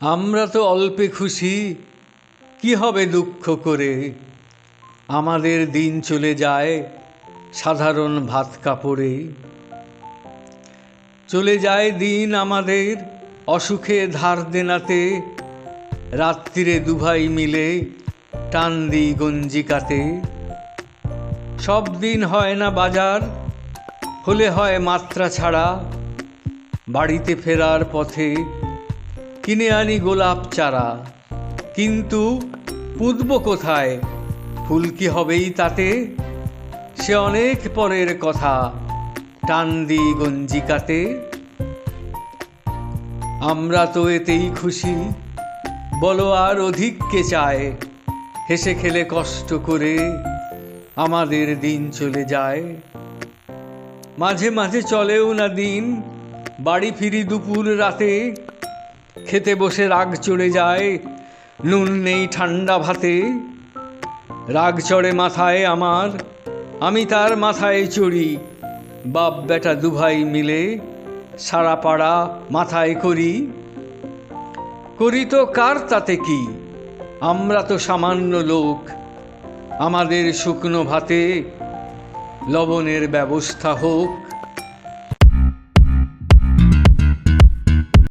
আমরা তো অল্পে খুশি, কি হবে দুঃখ করে। আমাদের দিন চলে যায় সাধারণ ভাত কাপড়ে। চলে যায় দিন আমাদের অসুখে ধার দেনাতে। রাত্রিরে দুভাই মিলে টান দিই গঞ্জিকাতে। সব দিন হয় না বাজার, হলে হয় মাত্রা ছাড়া। বাড়িতে ফেরার পথে কিনে আনি গোলাপ চারা। কিন্তু পুঁতব কোথায়, ফুল কি হবেই তাতে। সে অনেক পরের কথা, টান দিই গঞ্জিকাতে। আমরা তো এতেই খুশি, বলো আর অধিক কে চায়। হেসে খেলে কষ্ট করে আমাদের দিন চলে যায়। মাঝে মাঝে চলেও না দিন, বাড়ি ফিরি দুপুর রাতে। খেতে বসে রাগ চড়ে যায়, নুন নেই ঠান্ডা ভাতে। রাগ চড়ে মাথায় আমার, আমি তার মাথায় চড়ি। বাপ বেটা দুভাই মিলে সারা পাড়া মাথায় করি। করি তো কার তাতে কি, আমরা তো সামান্য লোক। আমাদের শুকনো ভাতে লবণের ব্যবস্থা হোক।